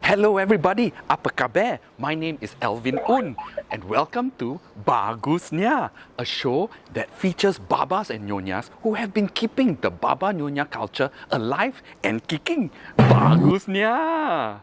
Hello everybody, apa khabar? My name is Alvin and welcome to BAgusNYA, a show that features Babas and Nyonyas who have been keeping the Baba Nyonya culture alive and kicking. BAgusNYA!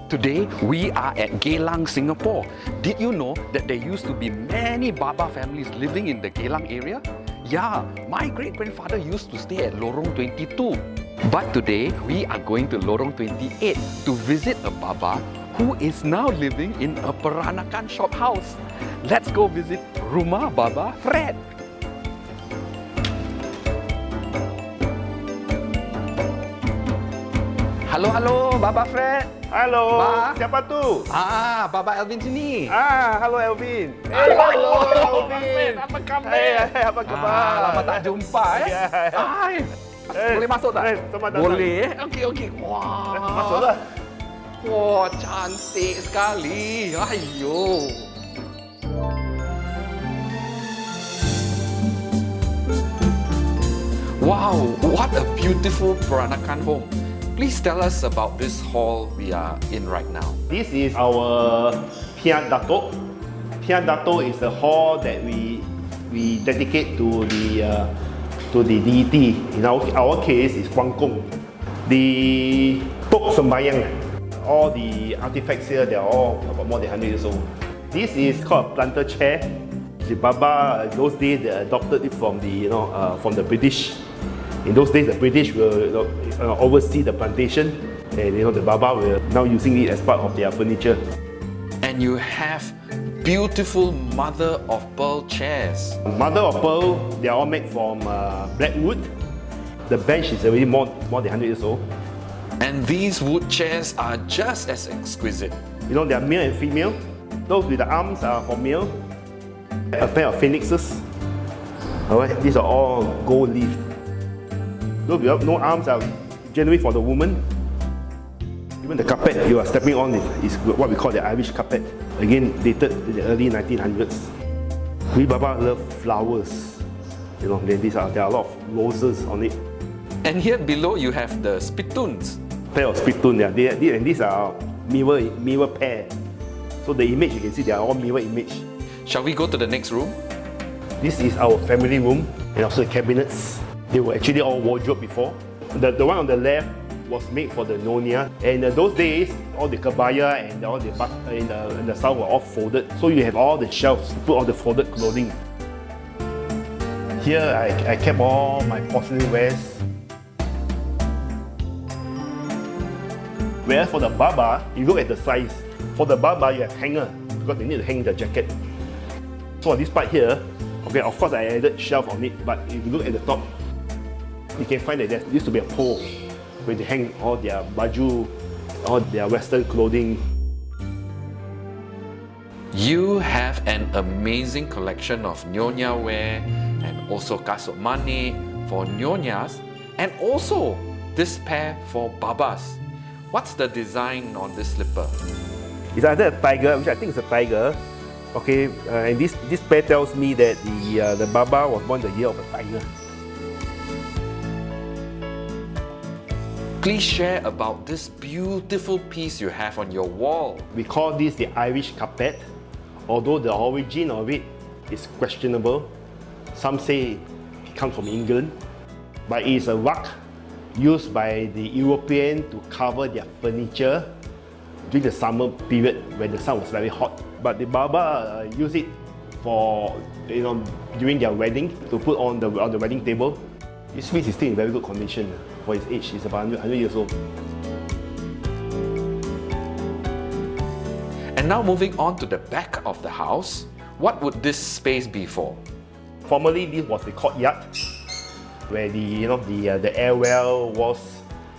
Today, we are at Geylang Singapore. Did you know that there used to be many Baba families living in the Geylang area? Yeah, my great-grandfather used to stay at Lorong 22. But today, we are going to Lorong 28 to visit a Baba who is now living in a Peranakan shophouse. Let's go visit Rumah Baba Fred. Halo, Baba Fred. Halo, Ba? siapa tu? Baba Alvin sini. Halo Alvin. Halo, Alvin. apa khabar? Apa khabar? Lama tak jumpa Ya. Boleh masuk tak? Selamat datang. Boleh. Okey. Wah. Masuklah. Wah, cantik sekali. Ayo. Wow, what a beautiful Peranakan home. Please tell us about this hall we are in right now. This is our Pian Dato'. Pian Dato' is the hall that we dedicate to the deity. In our case, is Guang Gong. The Tok Sembayang. All the artifacts here, they are all about more than 100 years old. This is called a planter chair. The Baba, those days, they adopted it from the British. In those days, the British will oversee the plantation, and the Baba were now using it as part of their furniture. And you have beautiful mother of pearl chairs. Mother of pearl, they are all made from black wood. The bench is already more than 100 years old. And these wood chairs are just as exquisite. They are male and female. Those with the arms are for male. A pair of phoenixes. Alright, these are all gold leaf. Those without no arms are generally for the woman. Even the carpet you are stepping on is what we call the Irish carpet. Again, dated in the early 1900s. We Baba love flowers. There are a lot of roses on it. And here below you have the spittoons. Pair of spittoon, and these are mirror pair. So the image you can see, they are all mirror image. Shall we go to the next room? This is our family room and also the cabinets. They were actually all wardrobe before. The one on the left was made for the Nyonya. And those days, all the kebaya and all the in the south were all folded. So you have all the shelves to put all the folded clothing. Here I kept all my porcelain wares. Whereas for the Baba, you look at the size. For the Baba, you have hanger because they need to hang the jacket. So on this part here, okay, of course I added shelf on it, but if you look at the top, you can find that there used to be a pole where they hang all their baju, all their Western clothing. You have an amazing collection of Nyonya wear and also kasut mane for Nyonyas and also this pair for Babas. What's the design on this slipper? It's either a tiger, which I think is a tiger. Okay, and this pair tells me that the Baba was born the year of a tiger. Please share about this beautiful piece you have on your wall. We call this the Irish carpet, although the origin of it is questionable. Some say it comes from England, but it is a rug used by the European to cover their furniture during the summer period when the sun was very hot. But the Baba use it for during their wedding to put on the wedding table. This piece is still in very good condition for its age. It's about 100 years old. And now moving on to the back of the house, what would this space be for? Formerly, this was the courtyard where the air well was,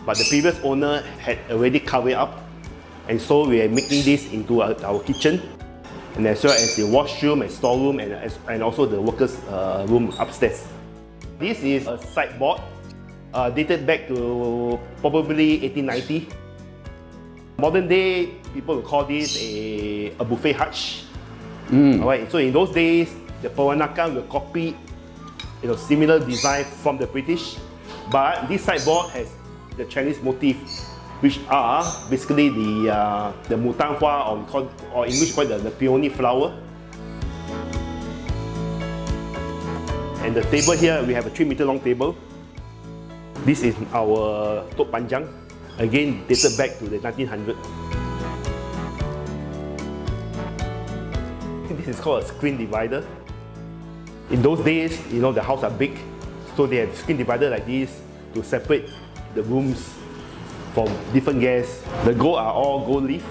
but the previous owner had already covered it up, and so we are making this into our kitchen, and as well as the washroom and storeroom and also the workers' room upstairs. This is a sideboard dated back to probably 1890. Modern day, people will call this a buffet hutch. Alright, so in those days, the Peranakan will copy similar design from the British, but this sideboard has the Chinese motif, which are basically the mutang hua, or in English called the peony flower. And the table here, we have a 3-meter long table. This is our tok panjang, again dated back to the 1900s. This is called a screen divider. In those days, the house are big, so they have screen divider like this to separate the rooms from different guests. The gold are all gold leaf.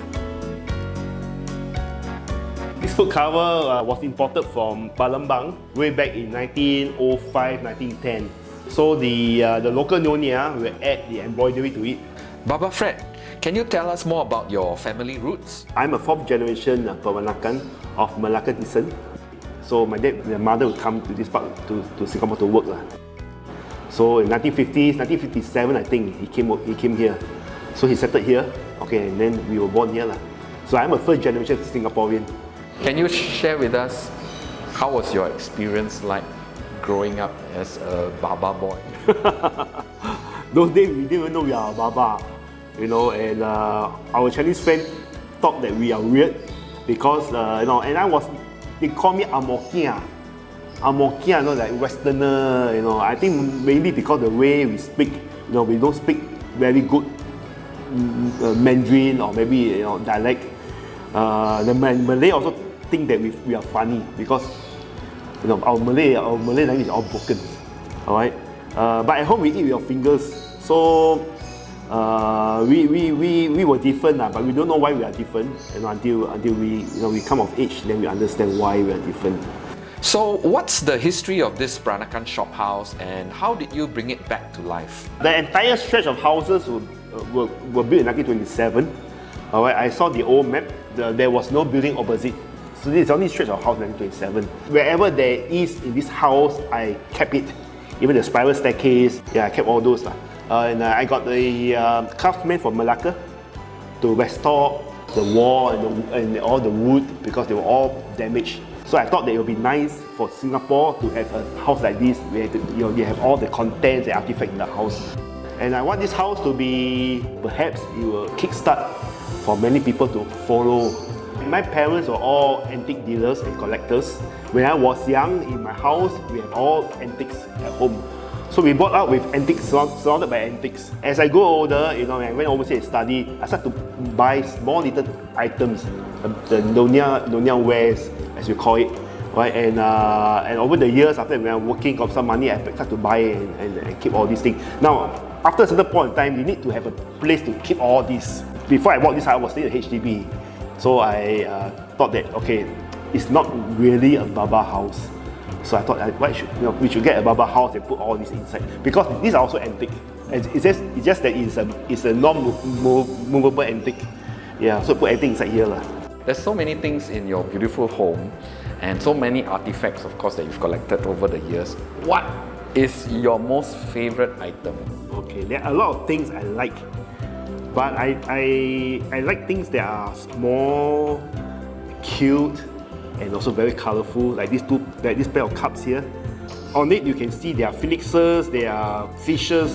This foot cover was imported from Palembang way back in 1905, 1910. So the local Nyonya will add the embroidery to it. Baba Fred, can you tell us more about your family roots? I'm a 4th generation Peranakan of Malacca descent. So my mother would come to this part to Singapore to work. So in 1950s, 1957 I think, he came here. So he settled here, okay, and then we were born here. So I'm a 1st generation Singaporean. Can you share with us how was your experience like growing up as a Baba boy? Those days we didn't even know we are a Baba, and our Chinese friends thought that we are weird because, they call me Amokia, like Westerner, I think maybe because the way we speak, we don't speak very good Mandarin or maybe dialect. The Malay also think that we are funny because our Malay language is all broken. Alright, but at home we eat with our fingers, so we were different, but we don't know why we are different. Until we come of age, then we understand why we are different. So what's the history of this Peranakan shophouse and how did you bring it back to life? The entire stretch of houses were built in 1927. Alright, I saw the old map. There was no building opposite. So this is only stretch of house 1927. Wherever there is in this house, I kept it. Even the spiral staircase, I kept all those. And I got the craftsmen from Malacca to restore the wall and all the wood because they were all damaged. So I thought that it would be nice for Singapore to have a house like this where you have all the contents and artifacts in the house. And I want this house to be, perhaps it will kickstart for many people to follow. My parents were all antique dealers and collectors. When I was young, in my house, we have all antiques at home. So we brought up with antiques, surrounded by antiques. As I grew older, and I went overseas to study, I started to buy small little items, the Nyonya wares, as you call it. Right? And over the years, after when I'm working, got some money, I started to buy and keep all these things. Now, after a certain point in time, you need to have a place to keep all this. Before I bought this house, I was staying at HDB. So I thought that, okay, it's not really a Baba house. So I thought we should get a Baba house and put all this inside. Because these are also antique. It's just that it's a non-movable antique. Yeah, so put everything inside here. There's so many things in your beautiful home and so many artifacts, of course, that you've collected over the years. What is your most favorite item? Okay, there are a lot of things I like. But I like things that are small, cute, and also very colorful, like this pair of cups here. On it you can see there are phoenixes, there are fishes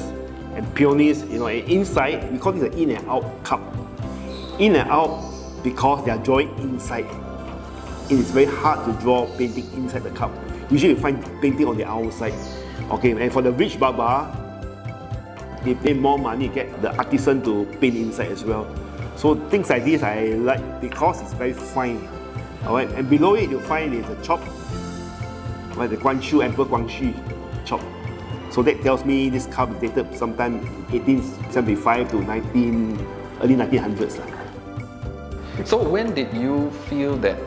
and peonies, and inside we call this an in and out cup. In and out because they are drawing inside. It is very hard to draw painting inside the cup. Usually you find painting on the outside. Okay, and for the rich Baba, they pay more money to get the artisan to paint inside as well. So things like this I like because it's very fine. Alright, and below it you'll find is a chop, right, the Guangxu Emperor Guangxu chop. So that tells me this cup is dated sometime 1875 to early 1900s. So when did you feel that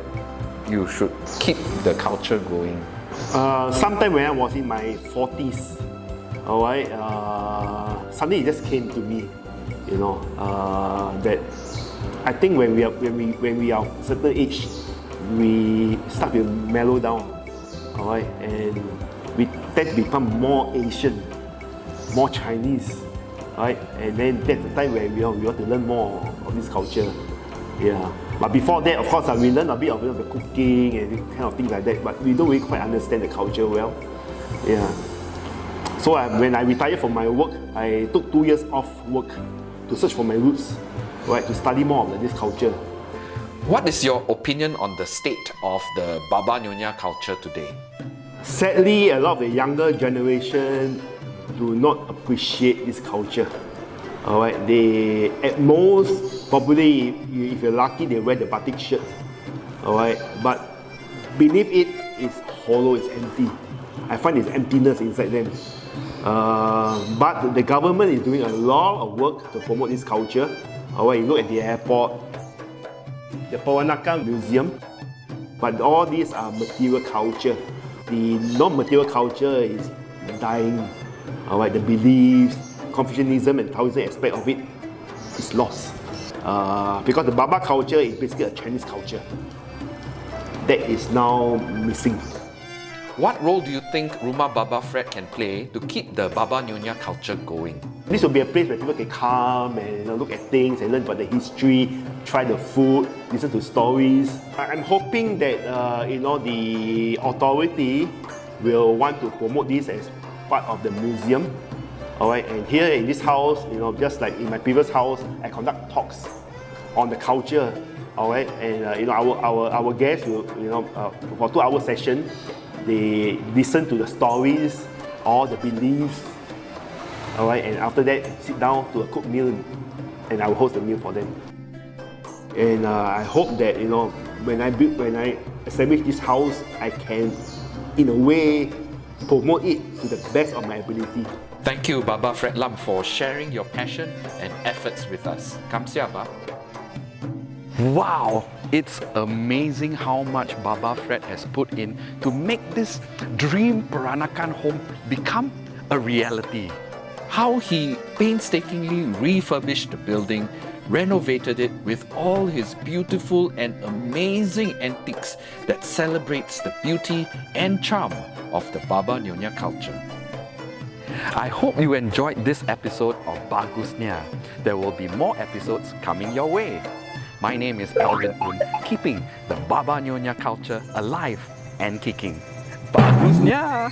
you should keep the culture going? Sometime when I was in my 40s. Alright, something just came to me, that I think when we are a certain age, we start to mellow down, alright, and we tend to become more Asian. more Chinese, right? And then that's the time where we want to learn more of this culture. Yeah. But before that, of course, we learn a bit of the cooking and kind of things like that, but we don't really quite understand the culture well. Yeah. So when I retired from my work, I took 2 years off work to search for my roots, right? To study more of this culture. What is your opinion on the state of the Baba Nyonya culture today? Sadly, a lot of the younger generation do not appreciate this culture. Alright, they at most probably if you're lucky they wear the batik shirt. Alright, but beneath it is hollow, it's empty. I find there's emptiness inside them. But the government is doing a lot of work to promote this culture. Alright, you look at the airport, the Peranakan museum, but all these are material culture. The non-material culture is dying. Alright, the beliefs, Confucianism and Taoism aspect of it is lost. Because the Baba culture is basically a Chinese culture that is now missing. What role do you think Rumah Baba Fred can play to keep the Baba Nyonya culture going? This will be a place where people can come and look at things and learn about the history, try the food, listen to stories. I'm hoping that the authority will want to promote this as part of the museum. Alright, and here in this house, just like in my previous house, I conduct talks on the culture. Alright, and our guests will, for 2-hour session, they listen to the stories, all the beliefs. Alright, and after that, sit down to a cooked meal, and I will host the meal for them. And I hope that when I establish this house, I can, in a way, promote it to the best of my ability. Thank you, Baba Fred Lam, for sharing your passion and efforts with us. Kamsia, Ba. Wow! It's amazing how much Baba Fred has put in to make this dream Peranakan home become a reality. How he painstakingly refurbished the building, renovated it with all his beautiful and amazing antiques that celebrates the beauty and charm of the Baba Nyonya culture. I hope you enjoyed this episode of BAgusNYA. There will be more episodes coming your way. My name is Alvin, keeping the Baba Nyonya culture alive and kicking. BAgusNYA!